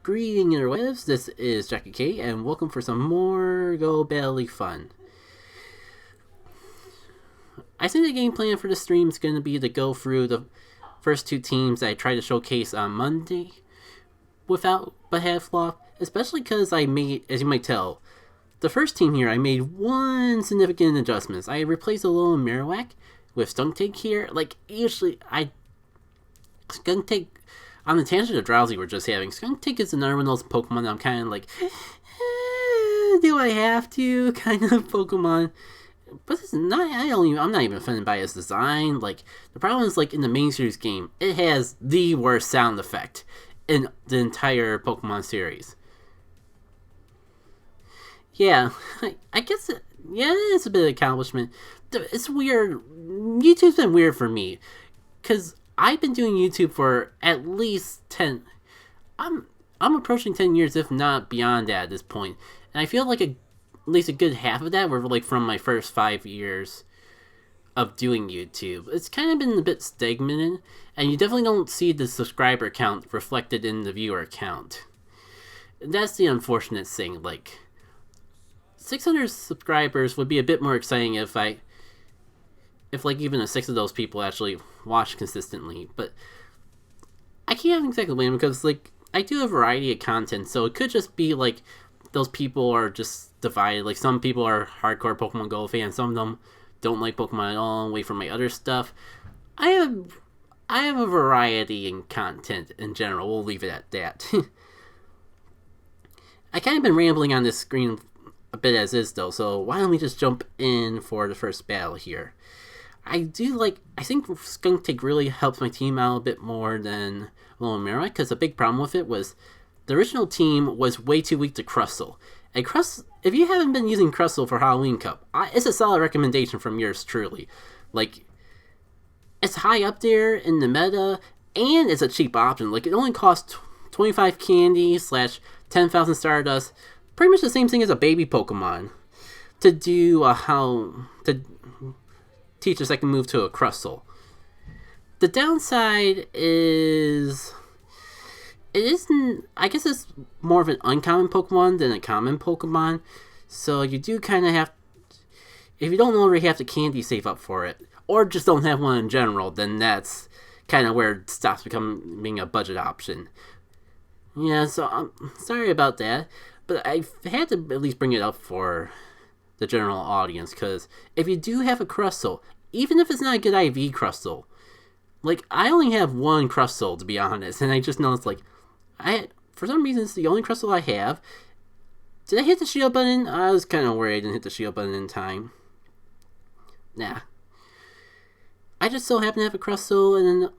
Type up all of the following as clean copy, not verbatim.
Greetings interwebs, this is Jackie K, and welcome for some more Go Battle fun. I think the game plan for the stream is going to be to go through the first two teams I tried to showcase on Monday without but had flaw, especially because I made, as you might tell, the first team here I made one significant adjustments. I replaced a little Marowak with Stinky here. Like, usually Stinky, on the tangent of Drowsy we're just having, Stinky is another one of those Pokemon that I'm kind of like, do I have to kind of Pokemon. But it's not. I'm not even offended by its design. Like, the problem is, like, in the main series game, it has the worst sound effect in the entire Pokemon series. Yeah, I guess it is a bit of accomplishment. It's weird. YouTube's been weird for me, because I've been doing YouTube for at least 10. I'm approaching 10 years, if not beyond that at this point. And I feel like at least a good half of that were like from my first 5 years of doing YouTube. It's kind of been a bit stagnant, and you definitely don't see the subscriber count reflected in the viewer count. That's the unfortunate thing. Like, 600 subscribers would be a bit more exciting if like even a 6 of those people actually watch consistently. But I can't exactly blame them, because like I do a variety of content, so it could just be like those people are just divided. Like, some people are hardcore Pokemon Go fans, some of them don't like Pokemon at all and wait for my other stuff. I have a variety in content in general. We'll leave it at that. I kind of been rambling on this screen a bit as is though, so why don't we just jump in for the first battle here. I think Stinky really helps my team out a bit more than Lone Marowak, because the big problem with it was the original team was way too weak to Crustle. And if you haven't been using Crustle for Halloween Cup, it's a solid recommendation from yours truly. Like, it's high up there in the meta, and it's a cheap option. Like, it only costs 25 candy / 10,000 Stardust. Pretty much the same thing as a baby Pokemon. To do to teach a second move to a Crustle. The downside is, I guess it's more of an uncommon Pokemon than a common Pokemon, so you do kind of have, if you don't already have the candy save up for it, or just don't have one in general, then that's kind of where it stops becoming a budget option. Yeah, so I'm sorry about that, but I had to at least bring it up for the general audience, because if you do have a Crustle, even if it's not a good IV Crustle, like, I only have one Crustle, to be honest, and I just noticed, like, for some reason, it's the only Crustle I have. Did I hit the shield button? I was kind of worried I didn't hit the shield button in time. Nah. I just so happen to have a Crustle, and then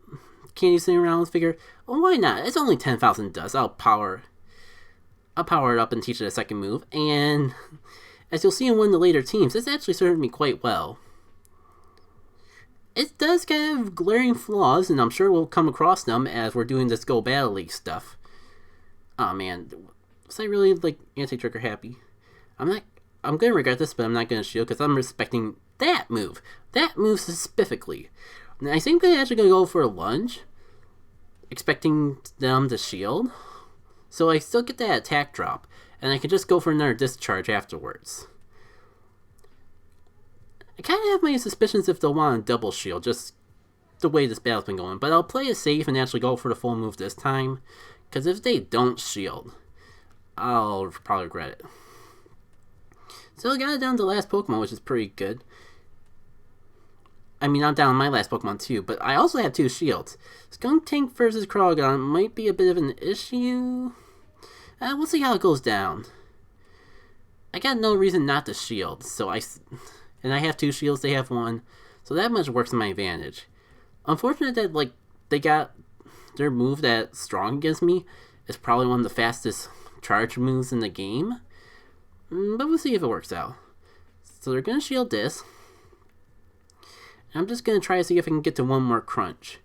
candy sitting around, let's figure, well, why not? It's only 10,000 dust. I'll power it up and teach it a second move, and as you'll see in one of the later teams, this actually served me quite well. It does kind of glaring flaws, and I'm sure we'll come across them as we're doing this Go Battle League stuff. Oh man, was I really like anti-trigger happy? I'm gonna regret this, but I'm not gonna shield, because I'm respecting that move. That move specifically. And I think they're actually gonna go for a lunge, expecting them to shield. So I still get that attack drop, and I can just go for another discharge afterwards. I kind of have my suspicions if they'll want a double shield, just the way this battle's been going. But I'll play it safe and actually go for the full move this time, because if they don't shield, I'll probably regret it. So I got it down to the last Pokemon, which is pretty good. I mean, I'm down on my last Pokemon too, but I also have 2 shields. Skuntank versus Crawgon might be a bit of an issue. We'll see how it goes down. I got no reason not to shield, so I have 2 shields, they have 1, so that much works in my advantage. Unfortunate that, like, they got their move that's strong against me is probably one of the fastest charge moves in the game, but we'll see if it works out. So they're gonna shield this. I'm just gonna try to see if I can get to one more crunch.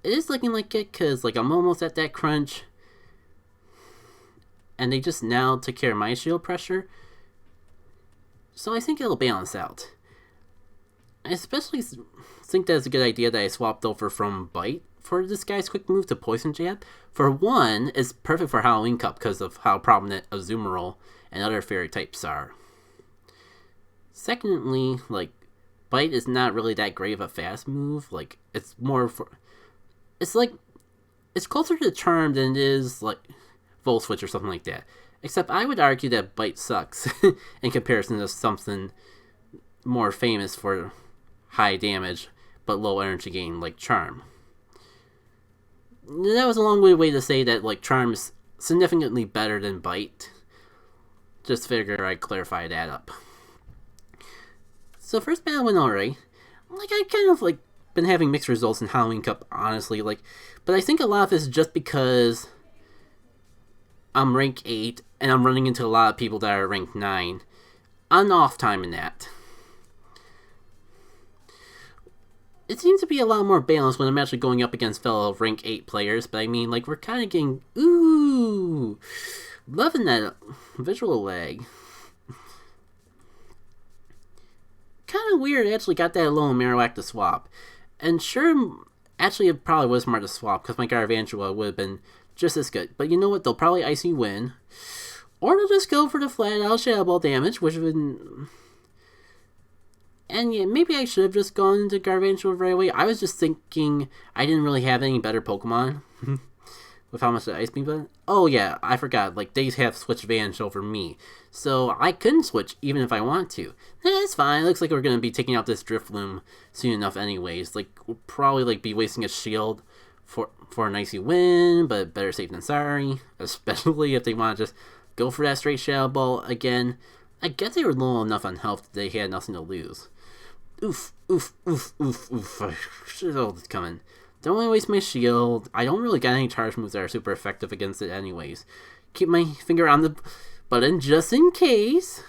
It is looking like it, because like I'm almost at that crunch, and they just now took care of my shield pressure, so I think it'll balance out. I especially think that it's a good idea that I swapped over from Bite for this guy's quick move to Poison Jab. For one, it's perfect for Halloween Cup because of how prominent Azumarill and other fairy types are. Secondly, like, Bite is not really that great of a fast move. Like, it's more for... It's like... It's closer to Charm than it is, like, Volt Switch or something like that. Except I would argue that Bite sucks in comparison to something more famous for high damage but low energy gain like Charm. That was a long way to say that, like, Charm is significantly better than Bite. Just figure I'd clarify that up. So first battle went alright. Like, I kind of, like, been having mixed results in Halloween Cup, honestly. Like, but I think a lot of this is just because I'm rank 8 and I'm running into a lot of people that are rank 9. I'm off time in that. It seems to be a lot more balanced when I'm actually going up against fellow rank 8 players, but I mean, like, we're kind of getting... Ooh! Loving that visual lag. Kind of weird, I actually got that alone Marowak to swap. And sure, actually it probably was smart to swap, because my Gargantua would have been just as good. But you know what, they'll probably Icy win. Or they'll just go for the flat out Shadow Ball damage, which would... And yeah, maybe I should have just gone into Gargantua right away. I was just thinking I didn't really have any better Pokemon with how much the Ice Beam button. Oh yeah, I forgot. Like, they have switch advantage over me, so I couldn't switch even if I want to. It's fine. It looks like we're gonna be taking out this Drifloon soon enough, anyways. Like, we'll probably like be wasting a shield for an Icy win, but better safe than sorry. Especially if they want to just go for that straight Shadow Ball again. I guess they were low enough on health that they had nothing to lose. Oof, oof, oof, oof, oof. Shit, all this coming. Don't want to waste my shield. I don't really got any charge moves that are super effective against it anyways. Keep my finger on the button just in case.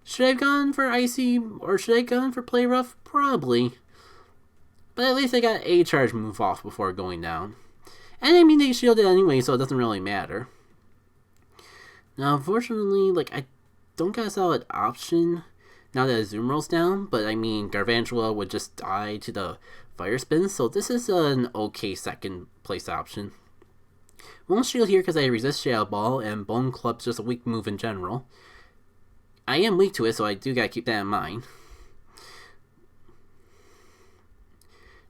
Should I have gone for Icy or should I have gone for Play Rough? Probably. But at least I got a charge move off before going down. And I mean, they shielded anyway, so it doesn't really matter. Now, unfortunately, like, I don't got a solid option now that Azumarill's down, but I mean, Gargantua would just die to the Fire Spin, so this is an okay second place option. Won't shield here because I resist Shadow Ball, and Bone Club's just a weak move in general. I am weak to it, so I do gotta keep that in mind.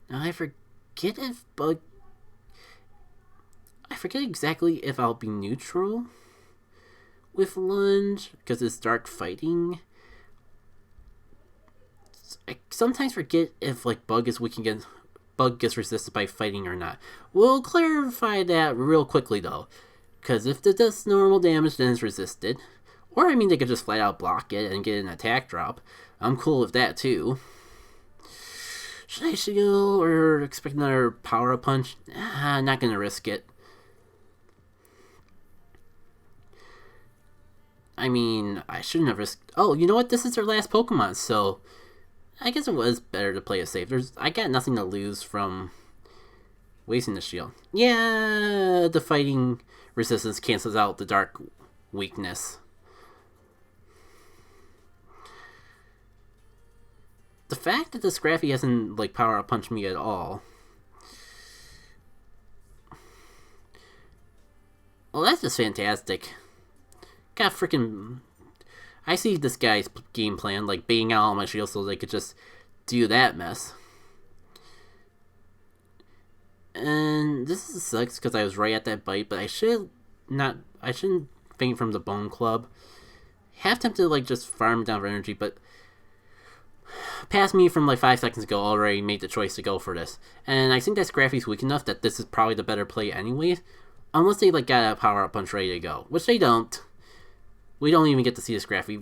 Now I forget exactly if I'll be neutral with Lunge, because it's Dark Fighting. I sometimes forget if, like, Bug gets resisted by fighting or not. We'll clarify that real quickly though, because if it does normal damage, then it's resisted. Or I mean, they could just flat out block it and get an attack drop. I'm cool with that too. Should I shield or expect another power up punch? Not gonna risk it. I mean, I shouldn't have risked. Oh, you know what? This is their last Pokemon, so I guess it was better to play it safe. I got nothing to lose from wasting the shield. Yeah, the fighting resistance cancels out the dark weakness. The fact that the Scrappy hasn't, like, power up punched me at all. Well, that's just fantastic. Got freaking... I see this guy's game plan, like, baiting out all my shields so they could just do that mess. And this sucks because I was right at that bite, but I shouldn't faint from the Bone Club. Half tempted to, like, just farm down for energy, but past me from, like, 5 seconds ago already made the choice to go for this. And I think that Scrappy's weak enough that this is probably the better play anyways. Unless they, like, got a power-up punch ready to go. Which they don't. We don't even get to see the Scrappy.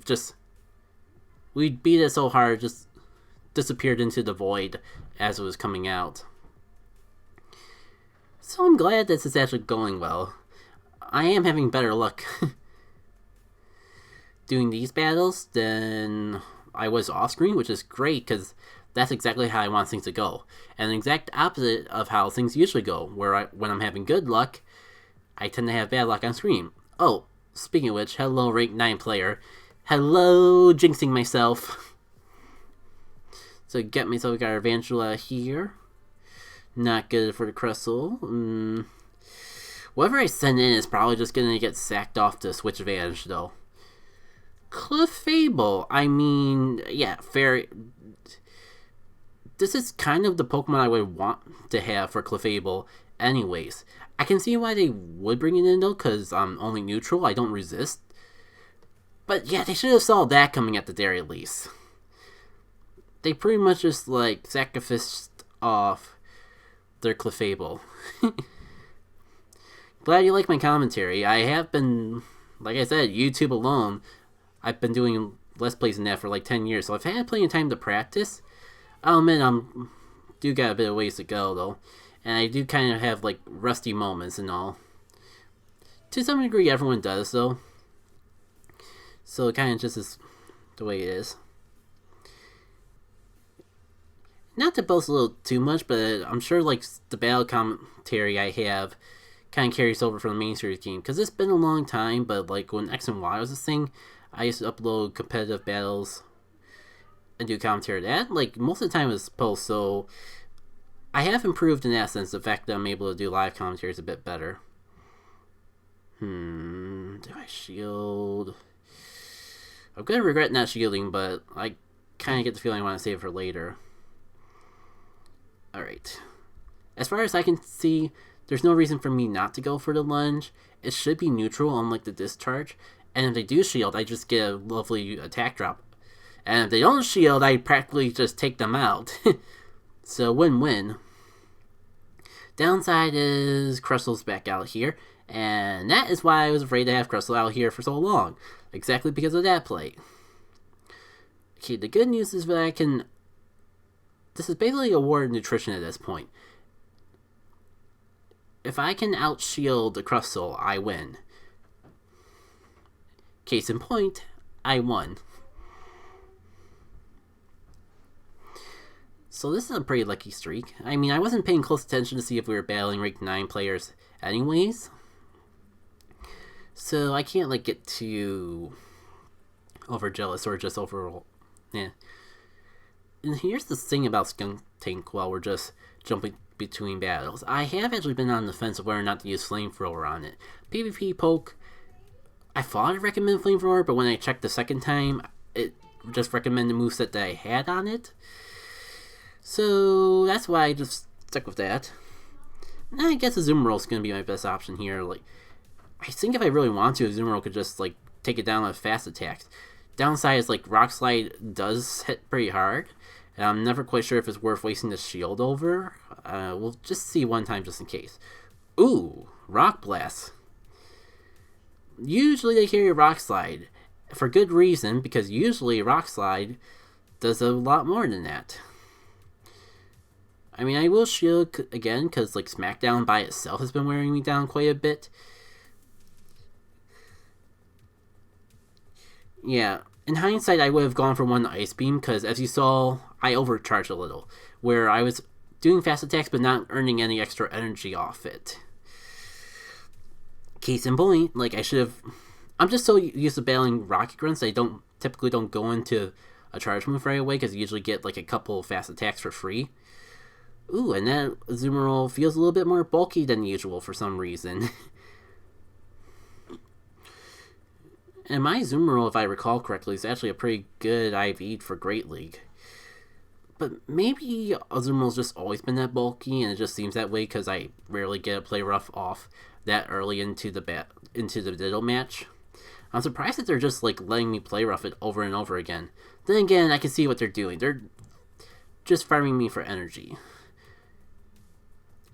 We beat it so hard, just disappeared into the void as it was coming out. So I'm glad this is actually going well. I am having better luck doing these battles than I was off-screen, which is great, because that's exactly how I want things to go. And the exact opposite of how things usually go, where when I'm having good luck, I tend to have bad luck on screen. Oh, speaking of which, hello rank 9 player. Hello, jinxing myself. So get myself a Gargantua here. Not good for the Crustle. Whatever I send in is probably just gonna get sacked off to Switch Advantage, though. Clefable, I mean, yeah, fair. This is kind of the Pokemon I would want to have for Clefable anyways. I can see why they would bring it in, though, because I'm only neutral, I don't resist. But yeah, they should have saw that coming at the very least. They pretty much just, like, sacrificed off their Clefable. Glad you like my commentary. I have been, like I said, YouTube alone, I've been doing Let's Plays in that for like 10 years, so I've had plenty of time to practice. I'll admit do got a bit of ways to go, though. And I do kind of have, like, rusty moments and all. To some degree, everyone does, though. So it kind of just is the way it is. Not to boast a little too much, but I'm sure, like, the battle commentary I have kind of carries over from the main series game. Because it's been a long time, but, like, when X and Y was a thing, I used to upload competitive battles and do commentary to that. Like, most of the time it was post, so I have improved in that sense. The fact that I'm able to do live commentary is a bit better. Do I shield? I'm going to regret not shielding, but I kind of get the feeling I want to save it for later. Alright. As far as I can see, there's no reason for me not to go for the lunge. It should be neutral, unlike the discharge. And if they do shield, I just get a lovely attack drop. And if they don't shield, I practically just take them out. So win-win. Downside is Crustle's back out here. And that is why I was afraid to have Crustle out here for so long. Exactly because of that play. Okay, the good news is that I can... This is basically a war of nutrition at this point. If I can out-shield the Crustle, I win. Case in point, I won. So this is a pretty lucky streak. I mean, I wasn't paying close attention to see if we were battling ranked 9 players anyways. So I can't, like, get too overjealous or just overall. Yeah. And here's the thing about Skunk Tank while we're just jumping between battles. I have actually been on the fence of whether or not to use Flamethrower on it. PvP poke, I thought I'd recommend Flamethrower, but when I checked the second time, it just recommended the moveset that I had on it. So that's why I just stuck with that. And I guess a Azumarill is going to be my best option here. Like, I think if I really want to, Azumarill could just, like, take it down with fast attacks. Downside is, like, Rock Slide does hit pretty hard. And I'm never quite sure if it's worth wasting the shield over. We'll just see one time just in case. Ooh, Rock Blast. Usually they carry Rock Slide. For good reason, because usually Rock Slide does a lot more than that. I mean, I will shield again, because, like, Smackdown by itself has been wearing me down quite a bit. Yeah, in hindsight, I would have gone for one Ice Beam, because as you saw, I overcharged a little, where I was doing fast attacks, but not earning any extra energy off it. Case in point, like, I should have... I'm just so used to battling Rocket Grunts, I typically don't go into a charge move right away, because you usually get, like, a couple fast attacks for free. Ooh, and that Azumarill feels a little bit more bulky than usual for some reason. And my Azumarill, if I recall correctly, is actually a pretty good IV for Great League. But maybe Azumarill's just always been that bulky, and it just seems that way because I rarely get a play rough off that early into the Ditto match. I'm surprised that they're just, like, letting me play rough it over and over again. Then again, I can see what they're doing. They're just farming me for energy.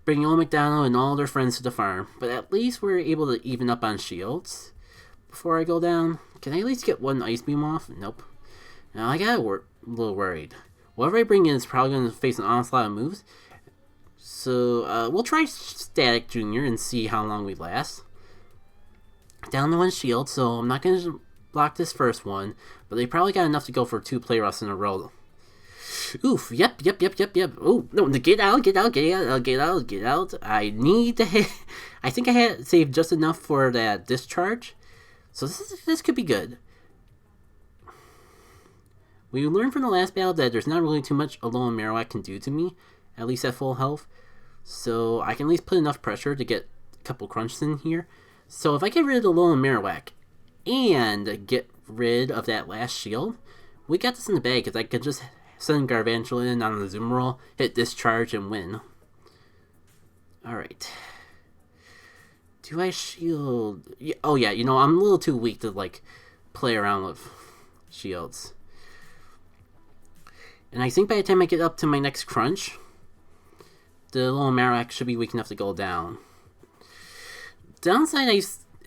Bringing old McDonald and all their friends to the farm, but at least we're able to even up on shields. Before I go down, can I at least get one Ice Beam off? Nope. Now I got a little worried. Whatever I bring in is probably going to face an onslaught of moves. So we'll try Static Jr. and see how long we last. Down to one shield, so I'm not going to block this first one, but they probably got enough to go for 2 play roughs in a row. Oof, yep. Oh, no, get out. I need to hit. I think I had saved just enough for that discharge. So this could be good. We learned from the last battle that there's not really too much Alolan Marowak can do to me, at least at full health. So I can at least put enough pressure to get a couple crunches in here. So if I get rid of the Alolan Marowak and get rid of that last shield, we got this in the bag because I could just send Garvantula in on the Azumarill, hit discharge, and win. Alright. Do I shield? Oh yeah, you know, I'm a little too weak to like play around with shields. And I think by the time I get up to my next crunch, the little Marowak should be weak enough to go down. Downside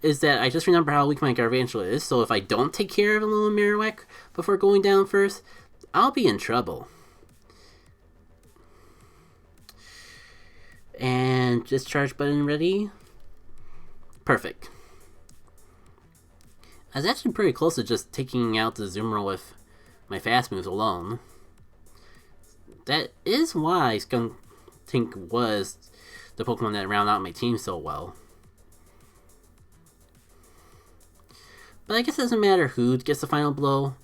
is that I just remember how weak my Garvantula is, so if I don't take care of a little Marowak before going down first, I'll be in trouble. And discharge button ready. Perfect. I was actually pretty close to just taking out the Azumarill with my fast moves alone. That is why Skuntank was the Pokemon that rounded out my team so well. But I guess it doesn't matter who gets the final blow,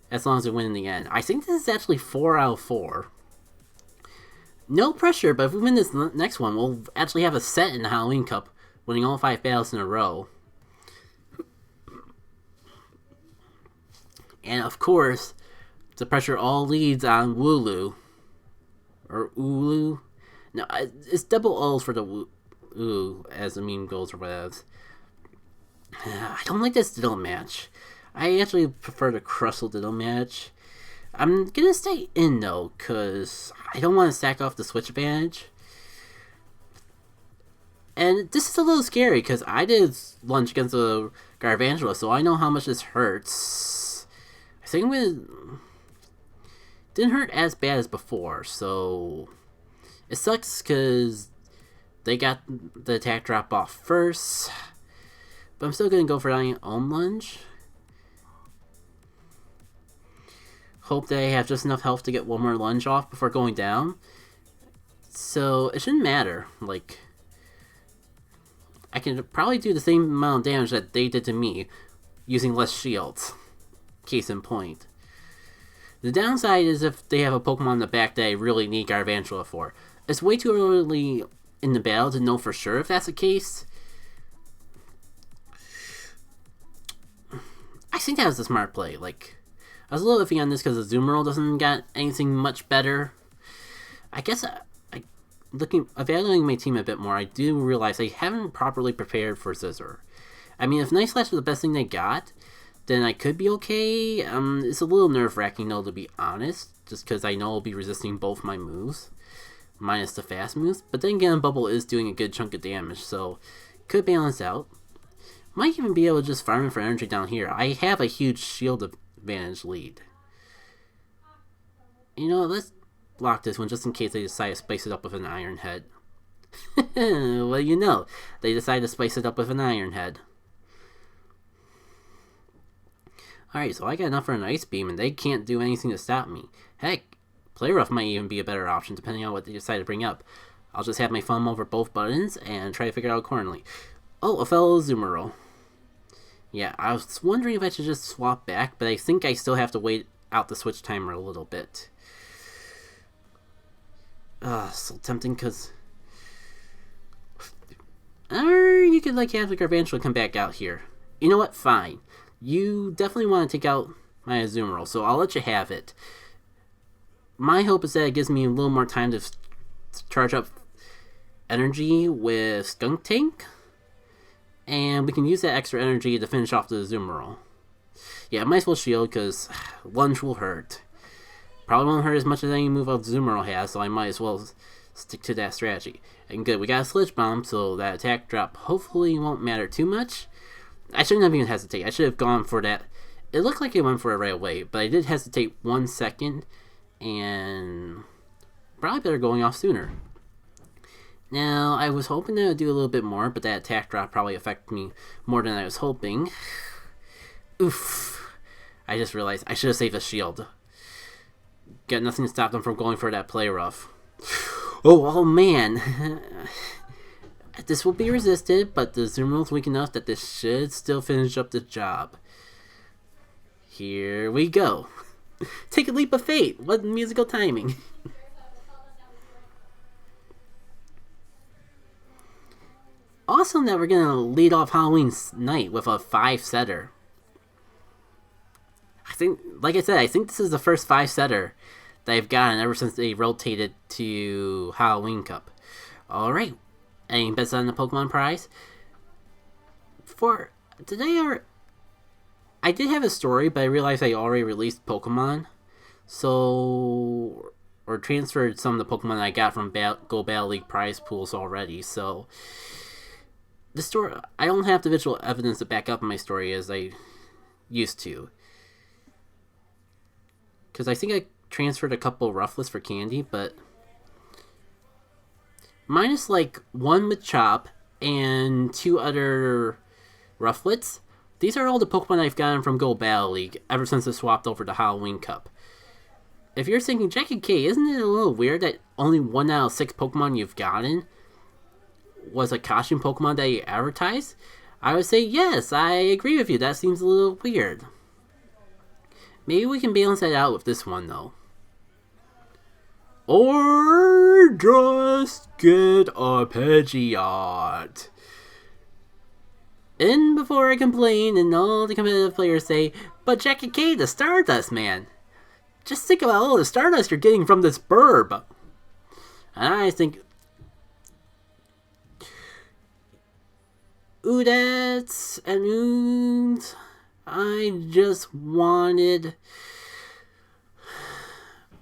as long as they win in the end. I think this is actually 4 out of 4. No pressure, but if we win this next one, we'll actually have a set in the Halloween Cup, winning all 5 battles in a row. And of course, the pressure all leads on Wooloo. Or Ooloo. No, it's double O's for the Woo, as the meme goes or whatever. I don't like this Diddle match. I actually prefer the Crustle Diddle match. I'm gonna stay in though, because I don't want to sack off the switch advantage. And this is a little scary, because I did lunge against the Garvantula, so I know how much this hurts. I think it didn't hurt as bad as before, so it sucks because they got the attack drop off first. But I'm still going to go for my own lunge. Hope they have just enough health to get one more lunge off before going down. So it shouldn't matter. Like, I can probably do the same amount of damage that they did to me using less shields. Case in point. The downside is if they have a Pokemon in the back that I really need Garvantula for. It's way too early in the battle to know for sure if that's the case. I think that was a smart play. Like, I was a little iffy on this because the Azumarill doesn't got anything much better. I guess evaluating my team a bit more, I do realize I haven't properly prepared for Scizor. I mean, if Night Slash was the best thing they got, then I could be okay. It's a little nerve-wracking though, to be honest, just because I know I'll be resisting both my moves, minus the fast moves. But then again, Bubble is doing a good chunk of damage, so could balance out. Might even be able to just farm for energy down here. I have a huge shield advantage lead. You know, let's block this one just in case they decide to spice it up with an Iron Head. Well, you know, they decide to spice it up with an Iron Head. Alright, so I got enough for an Ice Beam, and they can't do anything to stop me. Heck, Play Rough might even be a better option, depending on what they decide to bring up. I'll just have my thumb over both buttons, and try to figure it out accordingly. Oh, a fellow Azumarill. Yeah, I was wondering if I should just swap back, but I think I still have to wait out the switch timer a little bit. So tempting, because... Or you could, like, have the Garvantula come back out here. You know what? Fine. You definitely want to take out my Azumarill, so I'll let you have it. My hope is that it gives me a little more time to charge up energy with Skuntank, and we can use that extra energy to finish off the Azumarill. Yeah, I might as well shield, because lunge will hurt. Probably won't hurt as much as any move of Azumarill has, so I might as well stick to that strategy. And good, we got a Sludge Bomb, so that attack drop hopefully won't matter too much. I shouldn't have even hesitated. I should have gone for that. It looked like I went for it right away, but I did hesitate 1 second, and probably better going off sooner. Now, I was hoping that it would do a little bit more, but that attack drop probably affected me more than I was hoping. Oof. I just realized I should have saved a shield. Got nothing to stop them from going for that Play Rough. Oh man. This will be resisted, but the Azumarill weak enough that this should still finish up the job. Here we go. Take a leap of faith. What musical timing. Awesome that we're gonna lead off Halloween night with a 5-setter. I think, like I said, I think this is the first 5-setter that I've gotten ever since they rotated to Halloween Cup. Alright, any bets on the Pokemon prize? For today, I did have a story, but I realized I already released Pokemon. So, or transferred some of the Pokemon I got from Go Battle League prize pools already. So, the story, I don't have the visual evidence to back up my story as I used to. Because I think I transferred a couple Ruffles for candy, but minus like one Machop and 2 other Rufflets, these are all the Pokemon I've gotten from Go Battle League ever since it swapped over to Halloween Cup. If you're thinking, Jack and K, isn't it a little weird that only 1 out of 6 Pokemon you've gotten was a costume Pokemon that you advertised? I would say yes, I agree with you. That seems a little weird. Maybe we can balance that out with this one, though. Or just get a Pidgeot. And before I complain and all the competitive players say, but Jack and K, the Stardust, man. Just think about all the Stardust you're getting from this burb. And I think... Oodats and Oons... I just wanted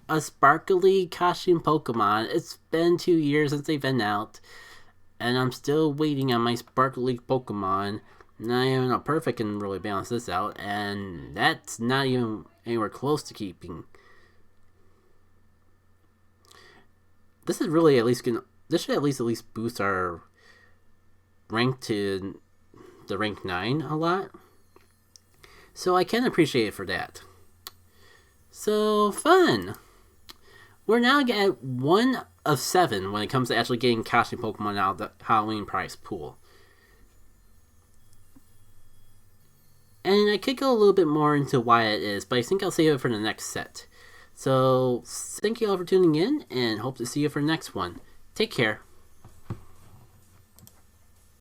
a sparkly costume Pokemon. It's been 2 years since they've been out, and I'm still waiting on my sparkly Pokemon. Not even a perfect can really balance this out, and that's not even anywhere close to keeping. This is really this should at least boost our rank to the rank 9 a lot. So I can appreciate it for that. So fun! We're now at 1 of 7 when it comes to actually getting costume Pokemon out of the Halloween prize pool. And I could go a little bit more into why it is, but I think I'll save it for the next set. So thank you all for tuning in, and hope to see you for the next one. Take care.